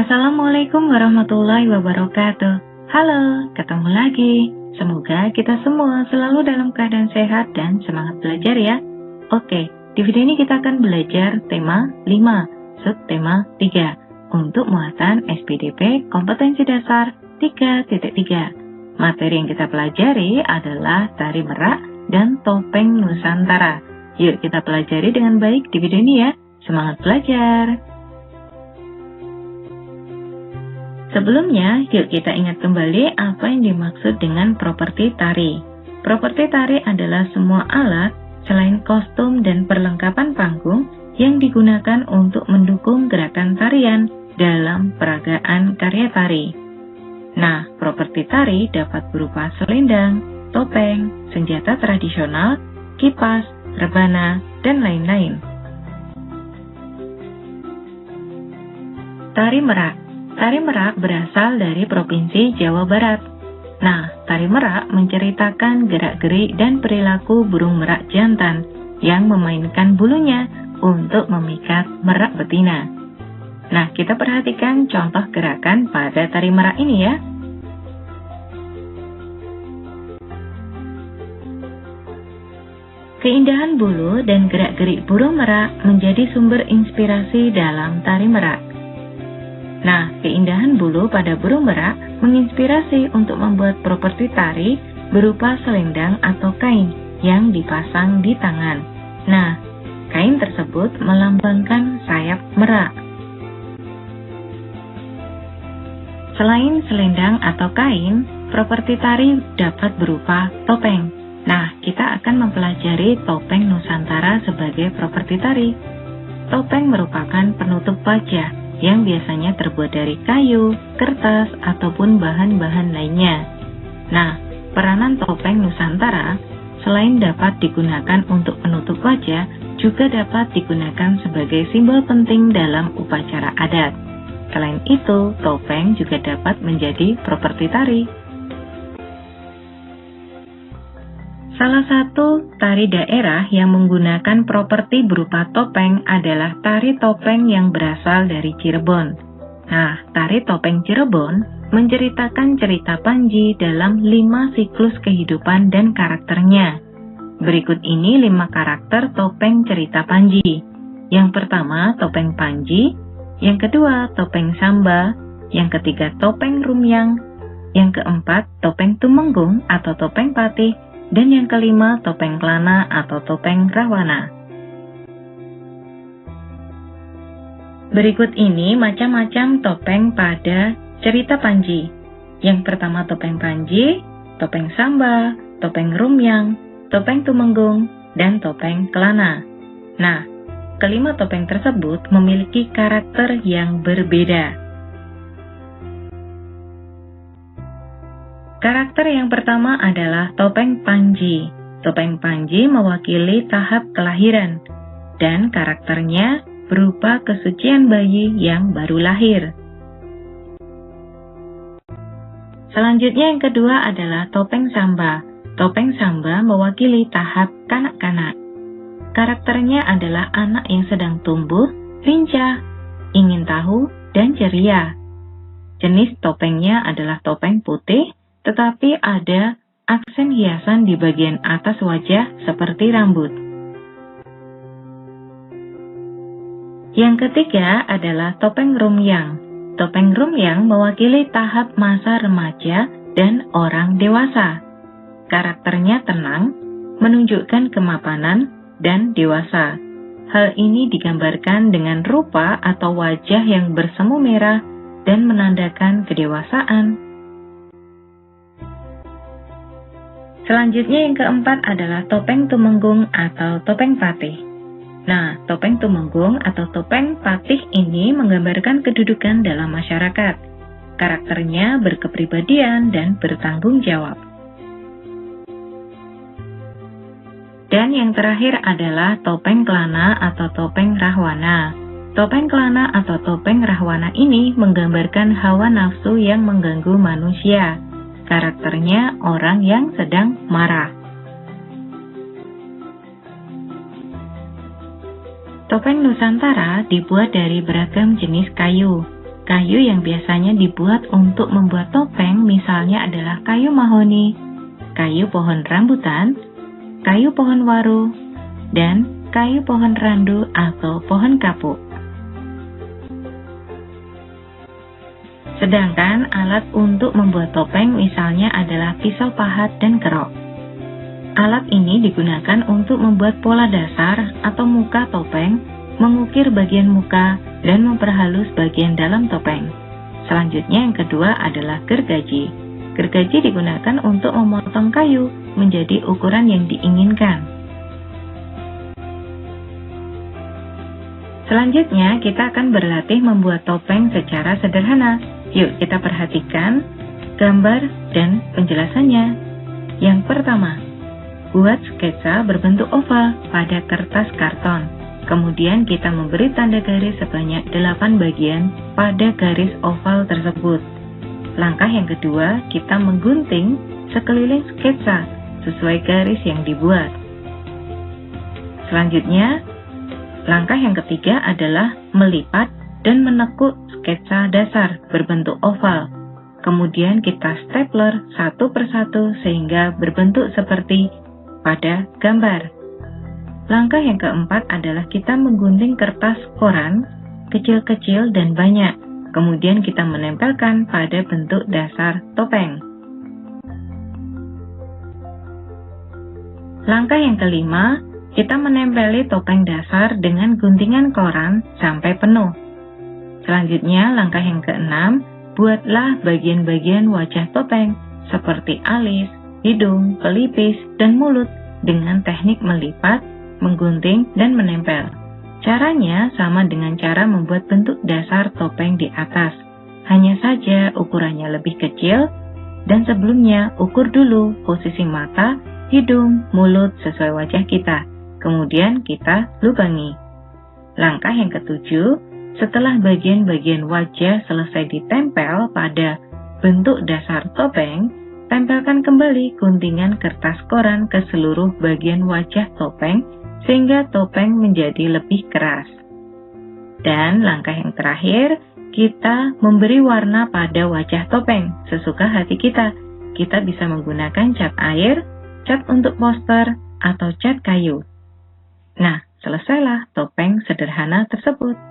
Assalamualaikum warahmatullahi wabarakatuh. Halo, ketemu lagi. Semoga kita semua selalu dalam keadaan sehat dan semangat belajar ya. Oke, di video ini kita akan belajar tema 5, subtema 3 untuk muatan SPDP Kompetensi Dasar 3.3. Materi yang kita pelajari adalah tari merak dan topeng Nusantara. Yuk kita pelajari dengan baik di video ini ya. Semangat belajar! Sebelumnya, yuk kita ingat kembali apa yang dimaksud dengan properti tari. Properti tari adalah semua alat selain kostum dan perlengkapan panggung yang digunakan untuk mendukung gerakan tarian dalam peragaan karya tari. Nah, properti tari dapat berupa selendang, topeng, senjata tradisional, kipas, rebana, dan lain-lain. Tari merak. Tari merak berasal dari Provinsi Jawa Barat. Nah, tari merak menceritakan gerak-gerik dan perilaku burung merak jantan yang memainkan bulunya untuk memikat merak betina. Nah, kita perhatikan contoh gerakan pada tari merak ini ya. Keindahan bulu dan gerak-gerik burung merak menjadi sumber inspirasi dalam tari merak. Nah, keindahan bulu pada burung merak menginspirasi untuk membuat properti tari berupa selendang atau kain yang dipasang di tangan. Nah, kain tersebut melambangkan sayap merak. Selain selendang atau kain, properti tari dapat berupa topeng. Nah, kita akan mempelajari topeng Nusantara sebagai properti tari. Topeng merupakan penutup wajah yang biasanya terbuat dari kayu, kertas, ataupun bahan-bahan lainnya. Nah, peranan topeng Nusantara selain dapat digunakan untuk penutup wajah, juga dapat digunakan sebagai simbol penting dalam upacara adat. Selain itu, topeng juga dapat menjadi properti tari. Salah satu tari daerah yang menggunakan properti berupa topeng adalah tari topeng yang berasal dari Cirebon. Nah, tari topeng Cirebon menceritakan cerita Panji dalam 5 siklus kehidupan dan karakternya. Berikut ini 5 karakter topeng cerita Panji. Yang pertama, topeng Panji. Yang kedua, topeng Samba. Yang ketiga, topeng Rumyang. Yang keempat, topeng Tumenggung atau topeng Patih. Dan yang kelima, topeng Klana atau topeng Rahwana. Berikut ini macam-macam topeng pada cerita Panji. Yang pertama topeng Panji, topeng Samba, topeng Rumyang, topeng Tumenggung, dan topeng Klana. Nah, kelima topeng tersebut memiliki karakter yang berbeda. Karakter yang pertama adalah topeng Panji. Topeng Panji mewakili tahap kelahiran, dan karakternya berupa kesucian bayi yang baru lahir. Selanjutnya yang kedua adalah topeng Samba. Topeng Samba mewakili tahap kanak-kanak. Karakternya adalah anak yang sedang tumbuh, lincah, ingin tahu, dan ceria. Jenis topengnya adalah topeng putih, tetapi ada aksen hiasan di bagian atas wajah seperti rambut. Yang ketiga adalah topeng Rumyang. Topeng Rumyang mewakili tahap masa remaja dan orang dewasa. Karakternya tenang, menunjukkan kemapanan dan dewasa. Hal ini digambarkan dengan rupa atau wajah yang bersemu merah dan menandakan kedewasaan. Selanjutnya yang keempat adalah topeng Tumenggung atau topeng Patih. Nah, topeng Tumenggung atau topeng Patih ini menggambarkan kedudukan dalam masyarakat. Karakternya berkepribadian dan bertanggung jawab. Dan yang terakhir adalah topeng Klana atau topeng Rahwana. Topeng Klana atau topeng Rahwana ini menggambarkan hawa nafsu yang mengganggu manusia. Karakternya orang yang sedang marah. Topeng Nusantara dibuat dari beragam jenis kayu. Kayu yang biasanya dibuat untuk membuat topeng misalnya adalah kayu mahoni, kayu pohon rambutan, kayu pohon waru, dan kayu pohon randu atau pohon kapuk. Sedangkan alat untuk membuat topeng misalnya adalah pisau pahat dan kerok. Alat ini digunakan untuk membuat pola dasar atau muka topeng, mengukir bagian muka, dan memperhalus bagian dalam topeng. Selanjutnya yang kedua adalah gergaji. Gergaji digunakan untuk memotong kayu menjadi ukuran yang diinginkan. Selanjutnya kita akan berlatih membuat topeng secara sederhana. Yuk kita perhatikan gambar dan penjelasannya. Yang pertama, buat sketsa berbentuk oval pada kertas karton. Kemudian kita memberi tanda garis sebanyak 8 bagian pada garis oval tersebut. Langkah yang kedua, kita menggunting sekeliling sketsa sesuai garis yang dibuat. Selanjutnya, langkah yang ketiga adalah melipat dan menekuk sketsa dasar berbentuk oval. Kemudian kita stapler satu persatu sehingga berbentuk seperti pada gambar. Langkah yang keempat adalah kita menggunting kertas koran kecil-kecil dan banyak. Kemudian kita menempelkan pada bentuk dasar topeng. Langkah yang kelima, kita menempeli topeng dasar dengan guntingan koran sampai penuh. Selanjutnya, langkah yang keenam, buatlah bagian-bagian wajah topeng seperti alis, hidung, pelipis, dan mulut dengan teknik melipat, menggunting, dan menempel. Caranya sama dengan cara membuat bentuk dasar topeng di atas. Hanya saja ukurannya lebih kecil, dan sebelumnya ukur dulu posisi mata, hidung, mulut sesuai wajah kita. Kemudian kita lubangi. Langkah yang ketujuh, setelah bagian-bagian wajah selesai ditempel pada bentuk dasar topeng, tempelkan kembali guntingan kertas koran ke seluruh bagian wajah topeng sehingga topeng menjadi lebih keras. Dan langkah yang terakhir, kita memberi warna pada wajah topeng sesuka hati kita. Kita bisa menggunakan cat air, cat untuk poster, atau cat kayu. Nah, selesailah topeng sederhana tersebut.